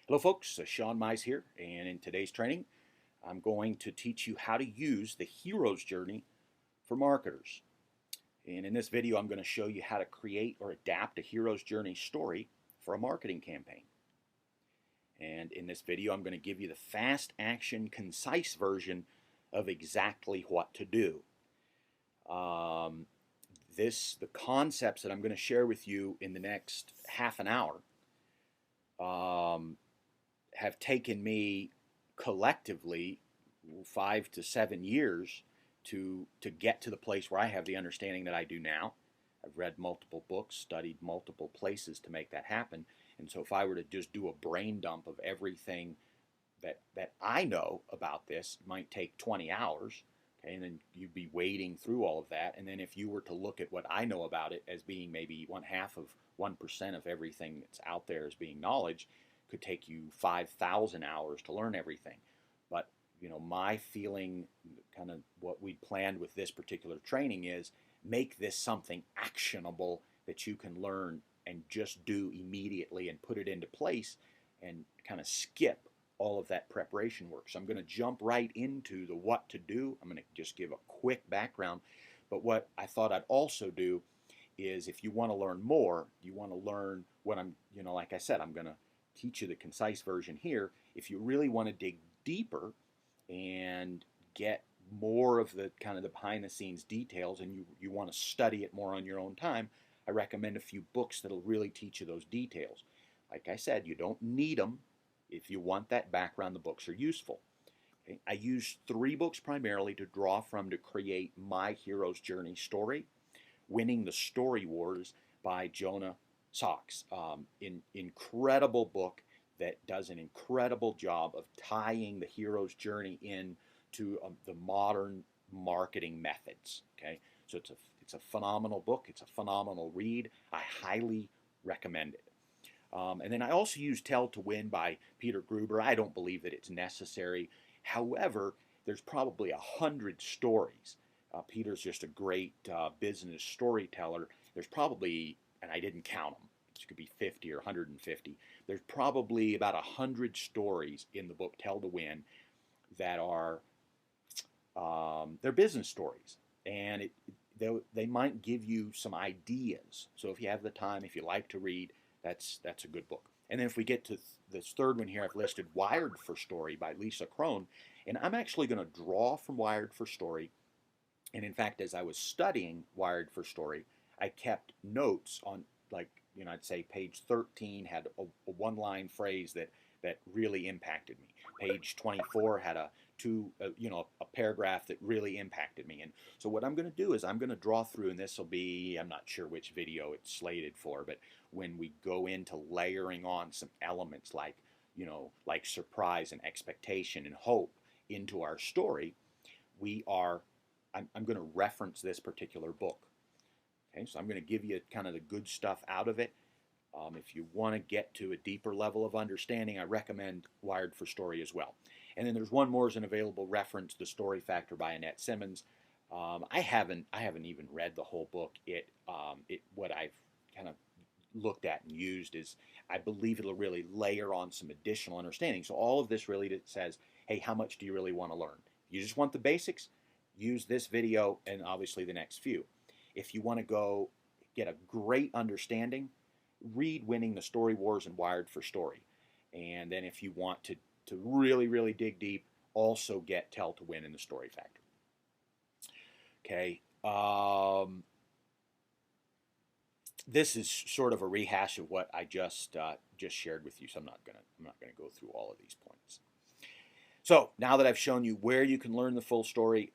Hello folks, Sean Mize here, and in today's training I'm going to teach you how to use the hero's journey for marketers. And in this video I'm going to show you how to create or adapt a hero's journey story for a marketing campaign. And in this video I'm going to give you the fast action, concise version of exactly what to do. The concepts that I'm going to share with you in the next half an hour have taken me collectively 5 to 7 years to get to the place where I have the understanding that I do now. I've read multiple books, studied multiple places to make that happen. And so if I were to just do a brain dump of everything that I know about this, it might take 20 hours. Okay, and then you'd be wading through all of that. And then if you were to look at what I know about it as being maybe 1/2 of 1% of everything that's out there as being knowledge, could take you 5,000 hours to learn everything. But my feeling, kind of what we planned with this particular training, is make this something actionable that you can learn and just do immediately and put it into place and kind of skip all of that preparation work. So I'm going to jump right into the what to do. I'm going to just give a quick background. But what I thought I'd also do is, if you want to learn more, you want to learn what I'm, like I said, I'm going to teach you the concise version here. If you really want to dig deeper and get more of the kind of the behind the scenes details, and you want to study it more on your own time, I recommend a few books that'll really teach you those details. Like I said, you don't need them. If you want that background, the books are useful. Okay? I use 3 books primarily to draw from to create my hero's journey story. Winning the Story Wars by Jonah Sachs. Incredible book that does an incredible job of tying the hero's journey into the modern marketing methods. Okay, so it's a phenomenal book. It's a phenomenal read. I highly recommend it. And then I also use Tell to Win by Peter Gruber. I don't believe that it's necessary. However, there's probably 100 stories. Peter's just a great business storyteller. There's probably, and I didn't count them, it could be 50 or 150. There's probably about 100 stories in the book Tell to Win that are they're business stories, and they might give you some ideas. So if you have the time, if you like to read, that's a good book. And then if we get to this third one here, I've listed Wired for Story by Lisa Crone, and I'm actually going to draw from Wired for Story. And in fact, as I was studying Wired for Story, I kept notes on, like, I'd say page 13 had a one-line phrase that really impacted me. Page 24 had a paragraph that really impacted me. And so what I'm going to do is I'm going to draw through, and this will be, I'm not sure which video it's slated for, but when we go into layering on some elements like, like surprise and expectation and hope into our story, I'm going to reference this particular book. Okay, so I'm going to give you kind of the good stuff out of it. If you want to get to a deeper level of understanding, I recommend Wired for Story as well. And then there's one more as an available reference, The Story Factor by Annette Simmons. I haven't even read the whole book. What I've kind of looked at and used is, I believe it'll really layer on some additional understanding. So all of this really says, hey, how much do you really want to learn? If you just want the basics, use this video and obviously the next few. If you want to go get a great understanding, read Winning the Story Wars and Wired for Story. And then if you want to really, really dig deep, also get Tell to Win and the Story Factor. Okay. This is sort of a rehash of what I just shared with you, so I'm not gonna go through all of these points. So now that I've shown you where you can learn the full story,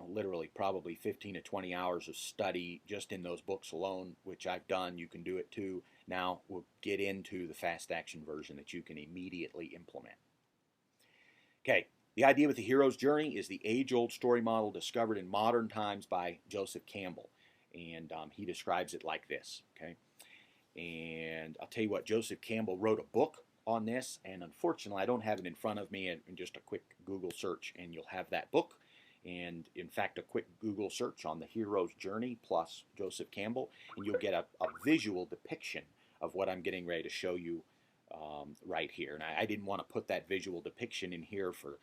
literally probably 15 to 20 hours of study just in those books alone, which I've done. You can do it too. Now we'll get into the fast action version that you can immediately implement. Okay, the idea with the hero's journey is the age-old story model discovered in modern times by Joseph Campbell, and he describes it like this. Okay, and I'll tell you what, Joseph Campbell wrote a book on this, and unfortunately I don't have it in front of me. And just a quick Google search and you'll have that book. And in fact, a quick Google search on the hero's journey plus Joseph Campbell, and you'll get a visual depiction of what I'm getting ready to show you right here. And I didn't want to put that visual depiction in here for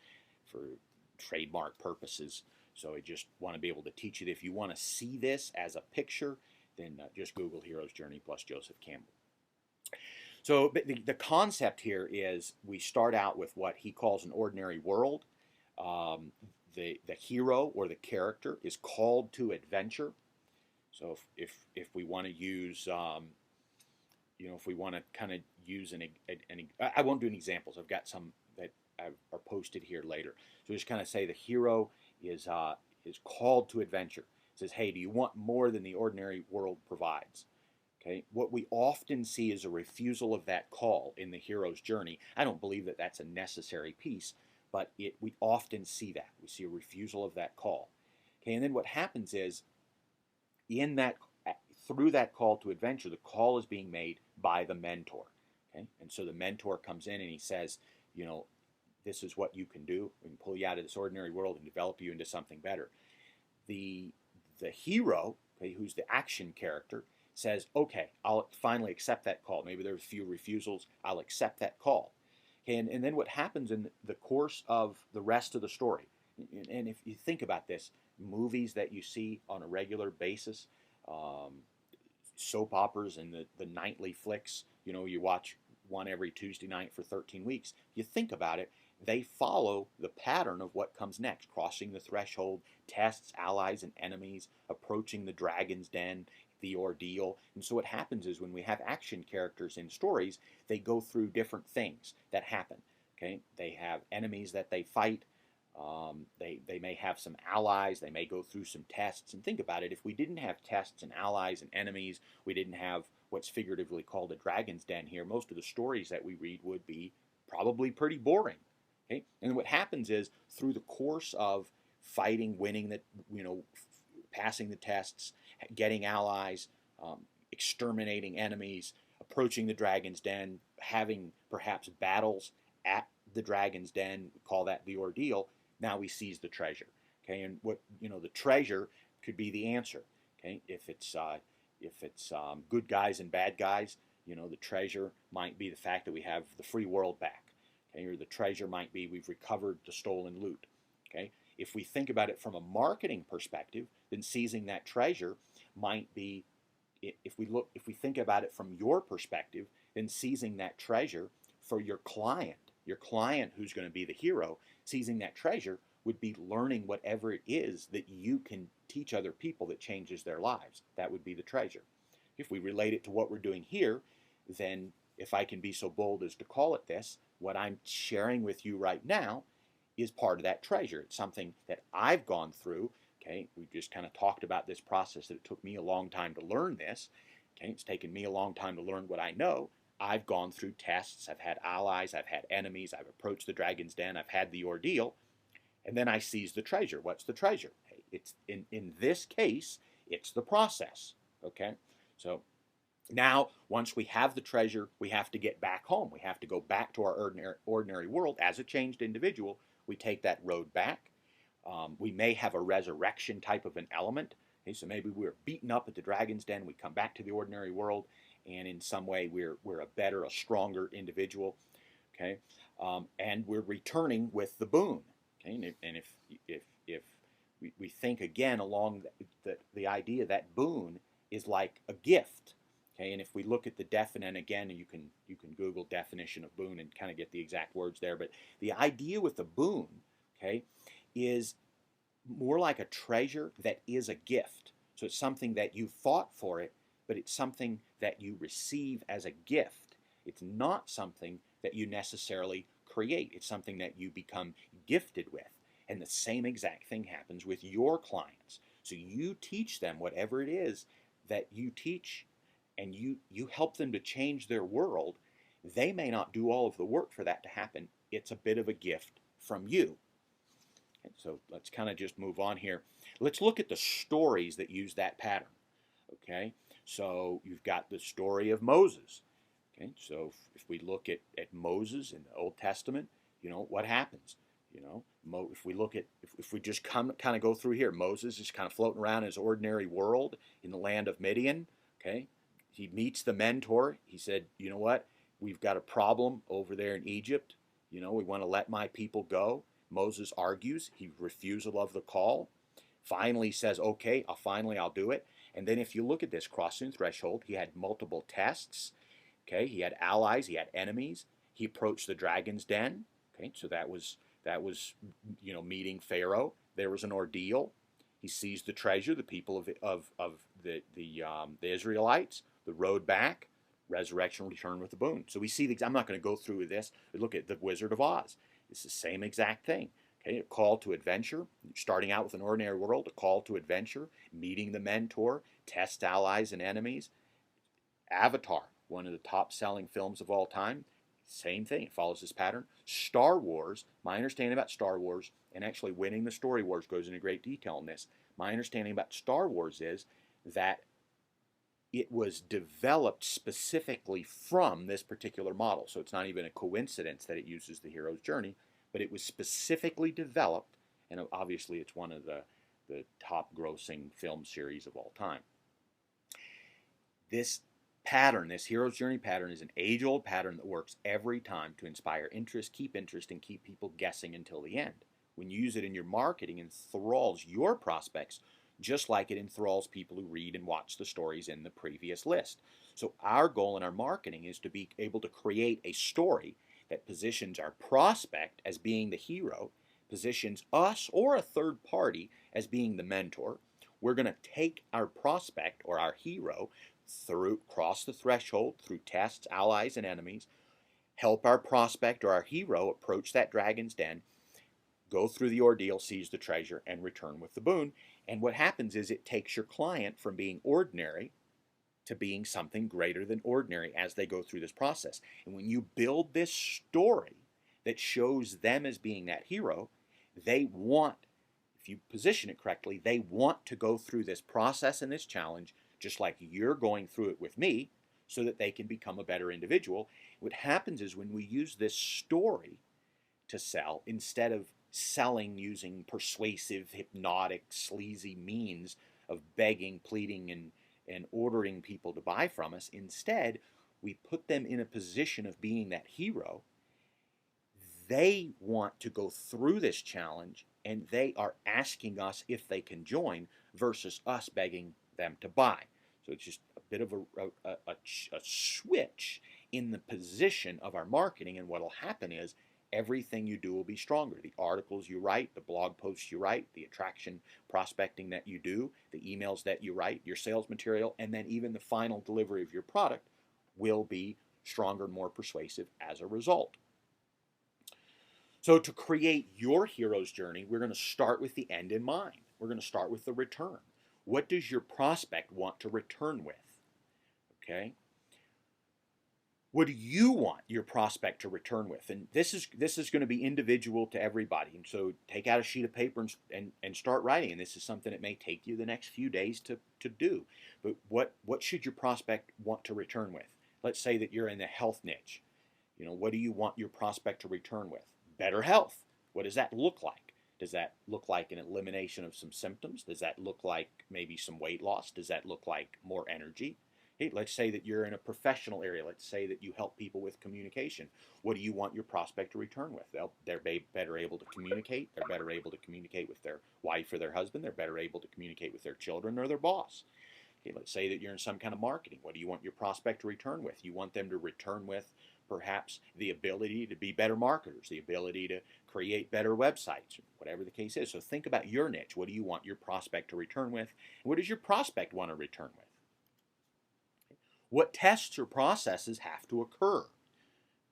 trademark purposes. So I just want to be able to teach you that if you want to see this as a picture, then just Google Hero's Journey plus Joseph Campbell. So the concept here is we start out with what he calls an ordinary world. The hero or the character is called to adventure. So if we want to use if we want to kind of use I won't do any examples. I've got some that are posted here later. So just kind of say the hero is called to adventure. It says, hey, do you want more than the ordinary world provides? Okay, what we often see is a refusal of that call in the hero's journey. I don't believe that that's a necessary piece, but we often see that. We see a refusal of that call. Okay, and then what happens is through that call to adventure, the call is being made by the mentor. Okay, and so the mentor comes in and he says, this is what you can do. We can pull you out of this ordinary world and develop you into something better. The hero, okay, who's the action character, says, okay, I'll finally accept that call. Maybe there's a few refusals. I'll accept that call. Okay, and then what happens in the course of the rest of the story, and if you think about this, movies that you see on a regular basis, soap operas and the nightly flicks, you watch one every Tuesday night for 13 weeks. You think about it, they follow the pattern of what comes next, crossing the threshold, tests, allies and enemies, approaching the dragon's den, the ordeal. And so what happens is when we have action characters in stories, they go through different things that happen. Okay, they have enemies that they fight. They may have some allies. They may go through some tests. And think about it, if we didn't have tests and allies and enemies, we didn't have what's figuratively called a dragon's den here, most of the stories that we read would be probably pretty boring. Okay, and what happens is through the course of fighting, winning, passing the tests, getting allies, exterminating enemies, approaching the dragon's den, having perhaps battles at the dragon's den, we call that the ordeal. Now we seize the treasure. Okay, and the treasure could be the answer. Okay, if it's good guys and bad guys, the treasure might be the fact that we have the free world back. Okay, or the treasure might be we've recovered the stolen loot. Okay, if we think about it from a marketing perspective, then seizing that treasure might be, if we think about it from your perspective, then seizing that treasure for your client who's going to be the hero, seizing that treasure would be learning whatever it is that you can teach other people that changes their lives. That would be the treasure. If we relate it to what we're doing here, then if I can be so bold as to call it this, what I'm sharing with you right now is part of that treasure. It's something that I've gone through. Okay, we just kind of talked about this process that it took me a long time to learn this. Okay, it's taken me a long time to learn what I know. I've gone through tests. I've had allies. I've had enemies. I've approached the dragon's den. I've had the ordeal. And then I seize the treasure. What's the treasure? Hey, it's in this case, it's the process. Okay, so now once we have the treasure, we have to get back home. We have to go back to our ordinary world as a changed individual. We take that road back. We may have a resurrection type of an element. Okay, so maybe we're beaten up at the dragon's den. We come back to the ordinary world, and in some way we're a better, a stronger individual. Okay, and we're returning with the boon. Okay, and if we think again along the idea that boon is like a gift. Okay, and if we look at the definition again, you can Google definition of boon and kind of get the exact words there. But the idea with the boon, okay, is more like a treasure that is a gift. So it's something that you fought for it, but it's something that you receive as a gift. It's not something that you necessarily create. It's something that you become gifted with. And the same exact thing happens with your clients. So you teach them whatever it is that you teach, and you help them to change their world. They may not do all of the work for that to happen. It's a bit of a gift from you. Okay, so let's kind of just move on here. Let's look at the stories that use that pattern. Okay, so you've got the story of Moses. Okay, so if we look at Moses in the Old Testament, what happens? If we look at, if we just kind of go through here, Moses is kind of floating around in his ordinary world in the land of Midian. Okay, he meets the mentor. He said, you know what? we've got a problem over there in Egypt. You know, we want to let my people go. Moses argues. He refusal of the call. Finally says, okay, I'll do it. And then if you look at this crossing threshold, he had multiple tests. Okay, he had allies, he had enemies. He approached the dragon's den. Okay, so that was meeting Pharaoh. There was an ordeal. He seized the treasure, the people of the Israelites, the road back, resurrection, return with the boon. So we see I'm not going to go through this. We look at the Wizard of Oz. It's the same exact thing. Okay, a call to adventure, starting out with an ordinary world, a call to adventure, meeting the mentor, test allies and enemies. Avatar, one of the top selling films of all time, same thing, it follows this pattern. Star Wars, my understanding about Star Wars, and actually Winning the Story Wars goes into great detail on this. My understanding about Star Wars is that it was developed specifically from this particular model. So it's not even a coincidence that it uses the hero's journey, but it was specifically developed, and obviously it's one of the top grossing film series of all time. This pattern, this hero's journey pattern, is an age-old pattern that works every time to inspire interest, and keep people guessing until the end. When you use it in your marketing, it enthralls your prospects just like it enthralls people who read and watch the stories in the previous list. So our goal in our marketing is to be able to create a story that positions our prospect as being the hero, positions us or a third party as being the mentor. We're going to take our prospect or our hero cross the threshold through tests, allies, and enemies, help our prospect or our hero approach that dragon's den, go through the ordeal, seize the treasure, and return with the boon. And what happens is it takes your client from being ordinary to being something greater than ordinary as they go through this process. And when you build this story that shows them as being that hero, they want, if you position it correctly, they want to go through this process and this challenge just like you're going through it with me so that they can become a better individual. What happens is when we use this story to sell, instead of selling using persuasive, hypnotic, sleazy means of begging, pleading, and ordering people to buy from us, instead, we put them in a position of being that hero. They want to go through this challenge, and they are asking us if they can join versus us begging them to buy. So it's just a bit of a switch in the position of our marketing, and what will happen is everything you do will be stronger. The articles you write, the blog posts you write, the attraction prospecting that you do, the emails that you write, your sales material, and then even the final delivery of your product will be stronger and more persuasive as a result. So to create your hero's journey, we're going to start with the end in mind. We're going to start with the return. What does your prospect want to return with? Okay? What do you want your prospect to return with? And this is going to be individual to everybody. And so take out a sheet of paper and start writing. And this is something that may take you the next few days to do. But what should your prospect want to return with? Let's say that you're in the health niche. You know, what do you want your prospect to return with? Better health. What does that look like? Does that look like an elimination of some symptoms? Does that look like maybe some weight loss? Does that look like more energy? Hey, let's say that you're in a professional area. Let's say that you help people with communication. What do you want your prospect to return with? They're better able to communicate. They're better able to communicate with their wife or their husband. They're better able to communicate with their children or their boss. Okay, let's say that you're in some kind of marketing. What do you want your prospect to return with? You want them to return with perhaps the ability to be better marketers, the ability to create better websites, whatever the case is. So think about your niche. What do you want your prospect to return with? And what does your prospect want to return with? What tests or processes have to occur?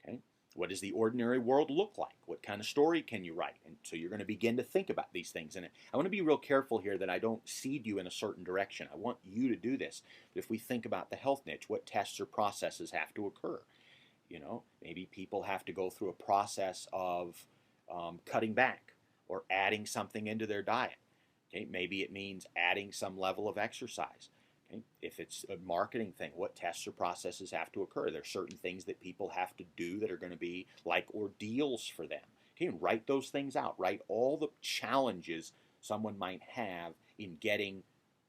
Okay. What does the ordinary world look like? What kind of story can you write? And so you're going to begin to think about these things. And I want to be real careful here that I don't seed you in a certain direction. I want you to do this. But if we think about the health niche, what tests or processes have to occur? You know, maybe people have to go through a process of cutting back or adding something into their diet. Okay, maybe it means adding some level of exercise. Okay? If it's a marketing thing, what tests or processes have to occur? There are certain things that people have to do that are going to be like ordeals for them. Okay, and write those things out. Write all the challenges someone might have in getting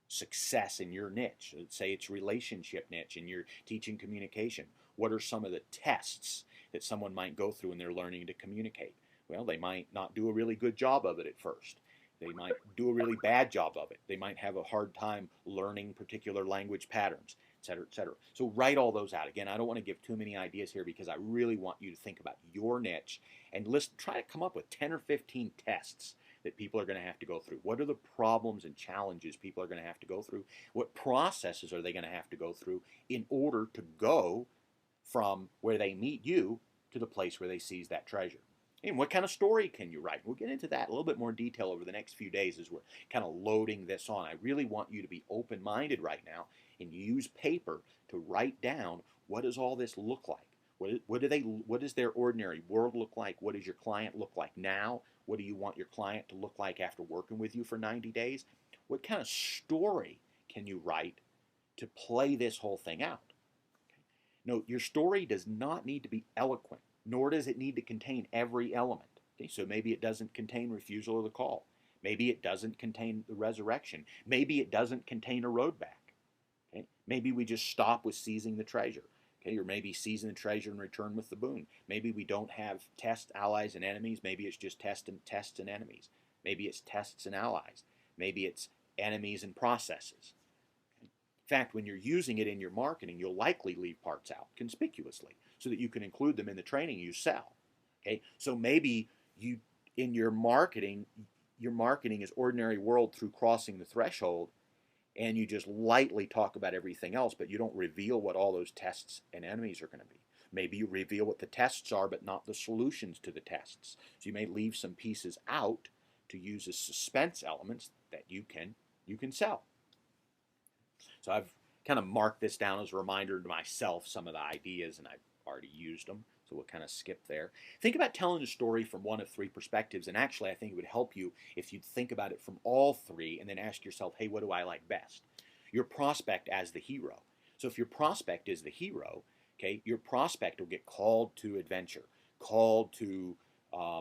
success in your niche. Let's say it's relationship niche and you're teaching communication. What are some of the tests that someone might go through when they're learning to communicate? Well, they might not do a really good job of it at first. They might do a really bad job of it. They might have a hard time learning particular language patterns, et cetera, et cetera. So write all those out. Again, I don't want to give too many ideas here because I really want you to think about your niche and try to come up with 10 or 15 tests that people are going to have to go through. What are the problems and challenges people are going to have to go through? What processes are they going to have to go through in order to go from where they meet you to the place where they seize that treasure? And what kind of story can you write? We'll get into that in a little bit more detail over the next few days as we're kind of loading this on. I really want you to be open-minded right now and use paper to write down, what does all this look like? What does their ordinary world look like? What does your client look like now? What do you want your client to look like after working with you for 90 days? What kind of story can you write to play this whole thing out? Note, your story does not need to be eloquent, nor does it need to contain every element. Okay, so maybe it doesn't contain refusal of the call. Maybe it doesn't contain the resurrection. Maybe it doesn't contain a road back. Okay? Maybe we just stop with seizing the treasure. Okay? Or maybe seizing the treasure and return with the boon. Maybe we don't have test, allies, and enemies. Maybe it's just tests and enemies. Maybe it's tests and allies. Maybe it's enemies and processes. In fact, when you're using it in your marketing, you'll likely leave parts out conspicuously so that you can include them in the training you sell. Okay? So maybe you, in your marketing is ordinary world through crossing the threshold, and you just lightly talk about everything else, but you don't reveal what all those tests and enemies are going to be. Maybe you reveal what the tests are, but not the solutions to the tests. So you may leave some pieces out to use as suspense elements that you can sell. So I've kind of marked this down as a reminder to myself, some of the ideas, and I've already used them. So we'll kind of skip there. Think about telling a story from one of three perspectives. And actually, I think it would help you if you'd think about it from all three and then ask yourself, hey, what do I like best? Your prospect as the hero. So if your prospect is the hero, okay, your prospect will get called to adventure, called to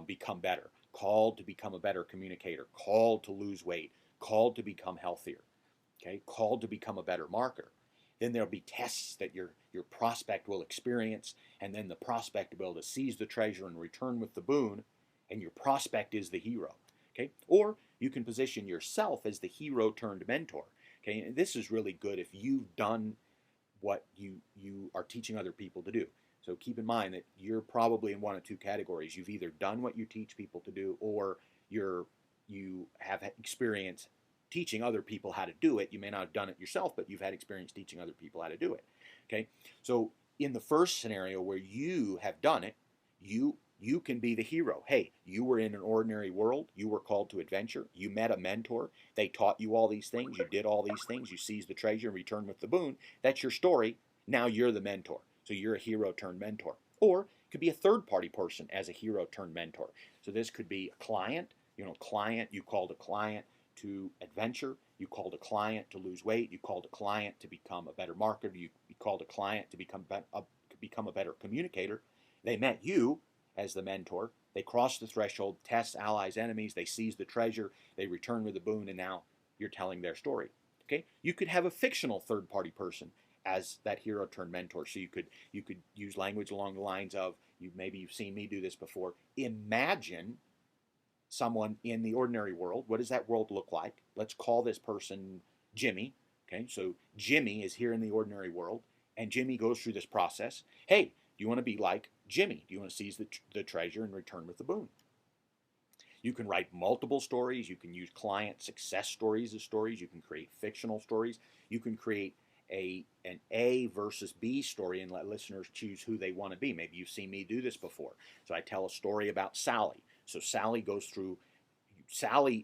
become better, called to become a better communicator, called to lose weight, called to become healthier, okay, called to become a better marketer. Then there'll be tests that your prospect will experience, and then the prospect will be able to seize the treasure and return with the boon, and your prospect is the hero. Okay? Or you can position yourself as the hero turned mentor. Okay? And this is really good if you've done what you are teaching other people to do. So keep in mind that you're probably in one of two categories. You've either done what you teach people to do, or you have experience teaching other people how to do it. You may not have done it yourself, but you've had experience teaching other people how to do it. Okay? So in the first scenario where you have done it, you can be the hero. Hey, you were in an ordinary world. You were called to adventure. You met a mentor. They taught you all these things. You did all these things. You seized the treasure and returned with the boon. That's your story. Now you're the mentor. So you're a hero turned mentor. Or it could be a third party person as a hero turned mentor. So this could be a client. You called a client to adventure, you called a client to lose weight, you called a client to become a better marketer, you called a client to become a better communicator. They met you as the mentor, they crossed the threshold, tests, allies, enemies, they seized the treasure, they returned with the boon, and now you're telling their story. Okay? You could have a fictional third-party person as that hero turned mentor. So you could use language along the lines of, maybe you've seen me do this before, imagine someone in the ordinary world. What does that world look like? Let's call this person Jimmy. Okay, so Jimmy is here in the ordinary world, and Jimmy goes through this process. Hey, do you want to be like Jimmy? Do you want to seize the treasure and return with the boon? You can write multiple stories. You can use client success stories as stories. You can create fictional stories. You can create an A versus B story and let listeners choose who they want to be. Maybe you've seen me do this before. So I tell a story about Sally. So Sally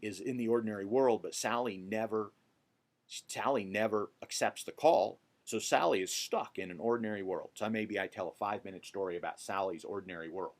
is in the ordinary world, but Sally never accepts the call. So Sally is stuck in an ordinary world. So maybe I tell a 5-minute story about Sally's ordinary world.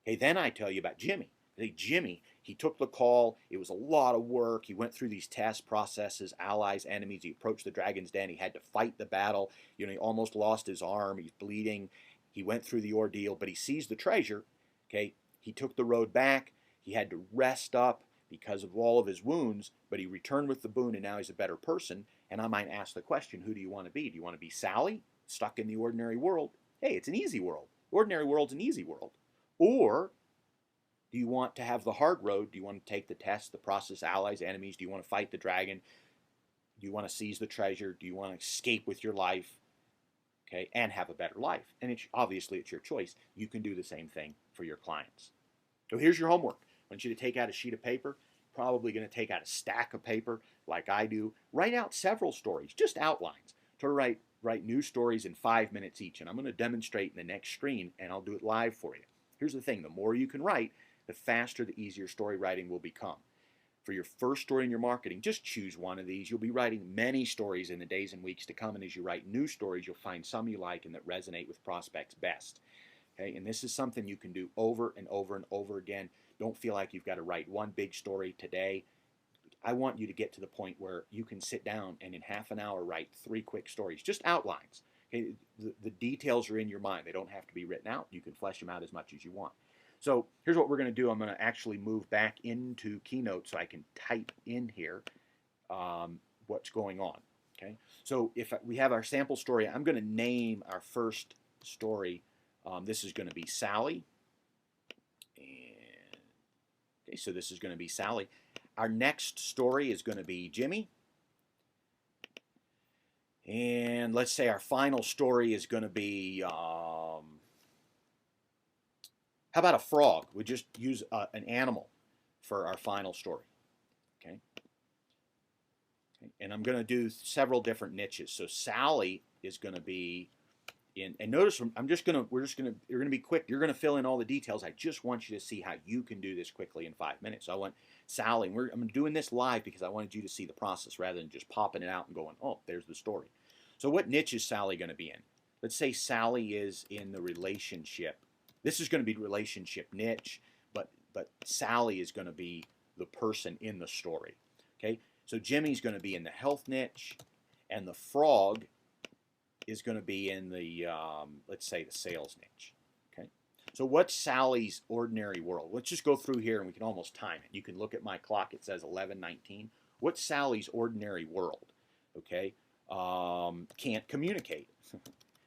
Okay, then I tell you about Jimmy. Jimmy, he took the call. It was a lot of work. He went through these test processes, allies, enemies. He approached the dragon's den. He had to fight the battle. He almost lost his arm. He's bleeding. He went through the ordeal, but he seized the treasure. Okay, he took the road back. He had to rest up because of all of his wounds, but he returned with the boon, and now he's a better person. And I might ask the question, who do you want to be? Do you want to be Sally, stuck in the ordinary world? Hey, it's an easy world. Ordinary world's an easy world. Or do you want to have the hard road? Do you want to take the test, the process, allies, enemies? Do you want to fight the dragon? Do you want to seize the treasure? Do you want to escape with your life? Okay, and have a better life. And obviously it's your choice. You can do the same thing for your clients. So here's your homework. I want you to take out a sheet of paper. Probably going to take out a stack of paper like I do. Write out several stories, just outlines. Try to write new stories in 5 minutes each. And I'm going to demonstrate in the next screen, and I'll do it live for you. Here's the thing. The more you can write, the faster, the easier story writing will become. For your first story in your marketing, just choose one of these. You'll be writing many stories in the days and weeks to come, and as you write new stories, you'll find some you like and that resonate with prospects best. Okay? And this is something you can do over and over and over again. Don't feel like you've got to write one big story today. I want you to get to the point where you can sit down and in half an hour write 3 quick stories, just outlines. Okay? The details are in your mind. They don't have to be written out. You can flesh them out as much as you want. So here's what we're going to do. I'm going to actually move back into Keynote so I can type in here what's going on. Okay. So if we have our sample story, I'm going to name our first story. This is going to be Sally. And, okay, so this is going to be Sally. Our next story is going to be Jimmy. And let's say our final story is going to be... how about a frog? We just use an animal for our final story. Okay. And I'm going to do several different niches. So Sally is going to be in, and notice you're going to be quick. You're going to fill in all the details. I just want you to see how you can do this quickly in 5 minutes. So I want Sally, and I'm doing this live because I wanted you to see the process rather than just popping it out and going, oh, there's the story. So what niche is Sally going to be in? Let's say Sally is in the relationship. This is going to be relationship niche, but Sally is going to be the person in the story. Okay, so Jimmy's going to be in the health niche, and the frog is going to be in the let's say the sales niche. Okay, so what's Sally's ordinary world? Let's just go through here, and we can almost time it. You can look at my clock; it says 11:19. What's Sally's ordinary world? Okay, can't communicate,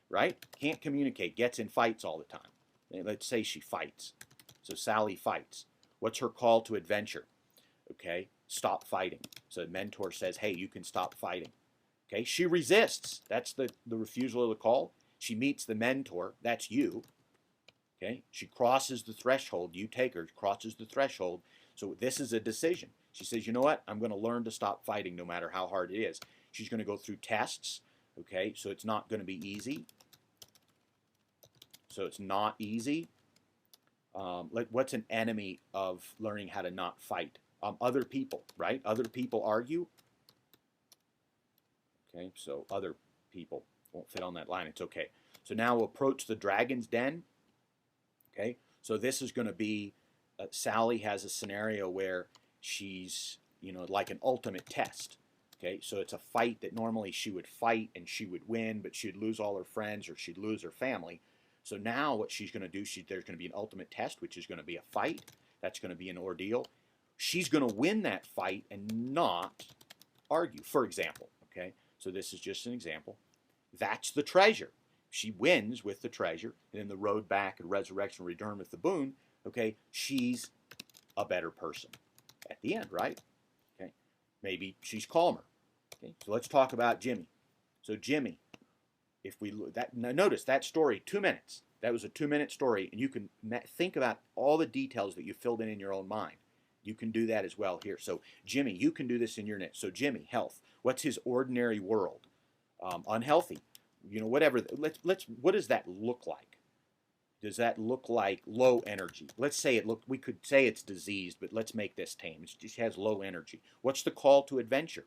right? Can't communicate. Gets in fights all the time. Let's say she fights. So Sally fights. What's her call to adventure? Okay, stop fighting. So the mentor says, hey, you can stop fighting. Okay, she resists. That's the refusal of the call. She meets the mentor. That's you. Okay, she crosses the threshold. You take her, crosses the threshold. So this is a decision. She says, you know what? I'm going to learn to stop fighting no matter how hard it is. She's going to go through tests. Okay, so it's not going to be easy. So it's not easy. What's an enemy of learning how to not fight? Other people, right? Other people argue. Okay, so other people won't fit on that line. It's okay. So now we'll approach the dragon's den. Okay, so this is going to be, Sally has a scenario where she's, like an ultimate test. Okay, so it's a fight that normally she would fight and she would win, but she'd lose all her friends or she'd lose her family. So now what she's going to do, there's going to be an ultimate test, which is going to be a fight. That's going to be an ordeal. She's going to win that fight and not argue, for example. Okay, so this is just an example. That's the treasure. She wins with the treasure, and in the road back and resurrection return with the boon, okay, she's a better person at the end, right? Okay, maybe she's calmer. Okay, so let's talk about Jimmy. So Jimmy, if we look that, now notice that story, 2 minutes. That was a 2-minute story, and you can think about all the details that you filled in your own mind. You can do that as well here. So Jimmy, you can do this in your niche. So Jimmy, health. What's his ordinary world? Unhealthy. Whatever. What does that look like? Does that look like low energy? Let's say we could say it's diseased, but let's make this tame. It just has low energy. What's the call to adventure?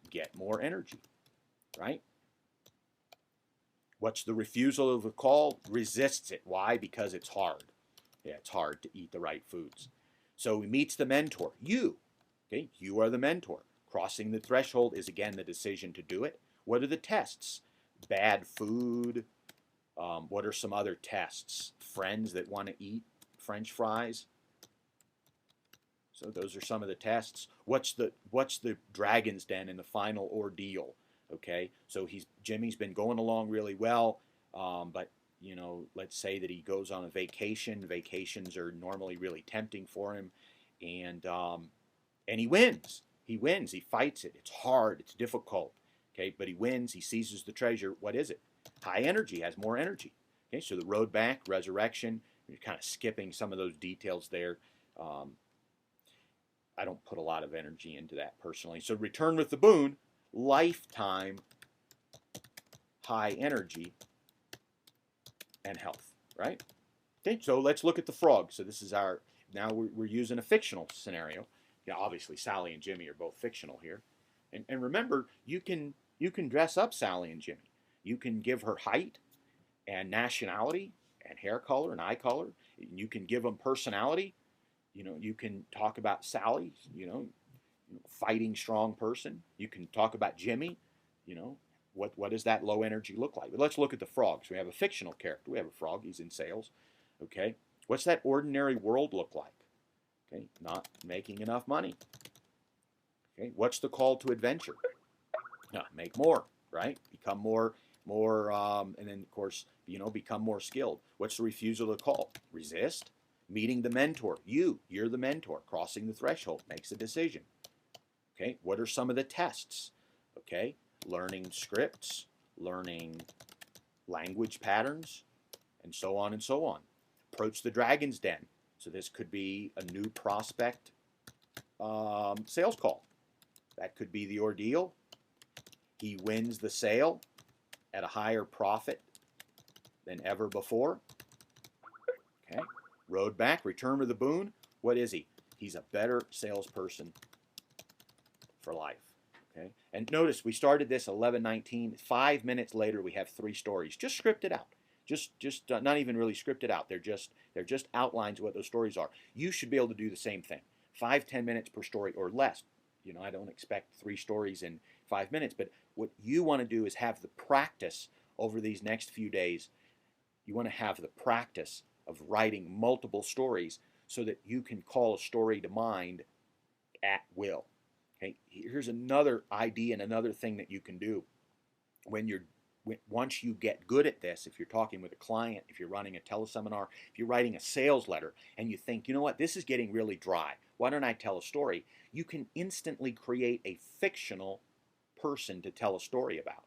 Get more energy, right? What's the refusal of the call? Resists it. Why? Because it's hard. Yeah, it's hard to eat the right foods. So he meets the mentor. You. Okay, you are the mentor. Crossing the threshold is, again, the decision to do it. What are the tests? Bad food. What are some other tests? Friends that want to eat French fries. So those are some of the tests. What's the dragon's den in the final ordeal? Okay, so Jimmy's been going along really well, but you know, let's say that he goes on a vacation. Vacations are normally really tempting for him, and he wins. He wins. He fights it. It's hard. It's difficult. Okay, but he wins. He seizes the treasure. What is it? High energy. Has more energy. Okay, so the road back, resurrection. You're kind of skipping some of those details there. Um, I don't put a lot of energy into that personally. So return with the boon, lifetime, high energy, and health. Right? Okay, so let's look at the frog. So this is our, now we're using a fictional scenario. Yeah, obviously Sally and Jimmy are both fictional here. And remember, you can dress up Sally and Jimmy. You can give her height and nationality and hair color and eye color. You can give them personality. You know, you can talk about Sally, fighting strong person. You can talk about Jimmy, you know, what does that low energy look like? But let's look at the frogs. We have a fictional character. We have a frog. He's in sales. Okay. What's that ordinary world look like? Okay. Not making enough money. Okay. What's the call to adventure? Make more, right? Become more, and then of course, become more skilled. What's the refusal to call? Resist. Meeting the mentor. You're the mentor. Crossing the threshold. Makes a decision. Okay. What are some of the tests? Okay. Learning scripts, learning language patterns, and so on and so on. Approach the dragon's den. So this could be a new prospect sales call. That could be the ordeal. He wins the sale at a higher profit than ever before. Okay. Road back, return with the boon. What is he? He's a better salesperson for life. Okay. And notice we started this 11:19. 5 minutes later, we have 3 stories just scripted out. Just not even really scripted out. They're just outlines of what those stories are. You should be able to do the same thing. 5-10 minutes per story or less. You know, I don't expect 3 stories in 5 minutes, but what you want to do is have the practice over these next few days. You want to have the practice of writing multiple stories so that you can call a story to mind at will. Okay, here's another idea and another thing that you can do once you get good at this. If you're talking with a client, if you're running a teleseminar, if you're writing a sales letter, and you think, you know what, this is getting really dry. Why don't I tell a story? You can instantly create a fictional person to tell a story about.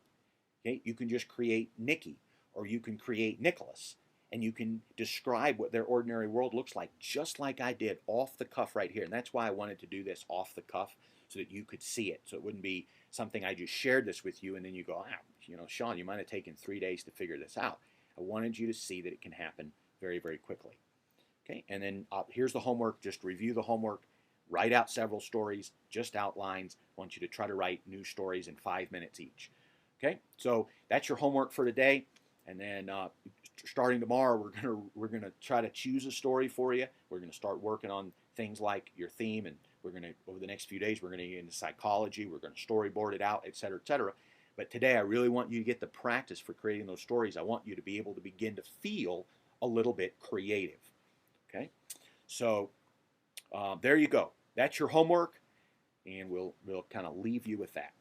Okay, you can just create Nikki, or you can create Nicholas, and you can describe what their ordinary world looks like, just like I did off the cuff right here. And that's why I wanted to do this off the cuff, so that you could see it. So it wouldn't be something I just shared this with you and then you go, Sean, you might have taken 3 days to figure this out. I wanted you to see that it can happen very, very quickly. Okay, and then here's the homework. Just review the homework. Write out several stories, just outlines. I want you to try to write new stories in 5 minutes each. Okay, so that's your homework for today. And then starting tomorrow, we're gonna try to choose a story for you. We're gonna start working on things like your theme, and we're gonna, over the next few days, we're gonna get into psychology. We're gonna storyboard it out, etc., etc. But today, I really want you to get the practice for creating those stories. I want you to be able to begin to feel a little bit creative. Okay, so there you go. That's your homework, and we'll kind of leave you with that.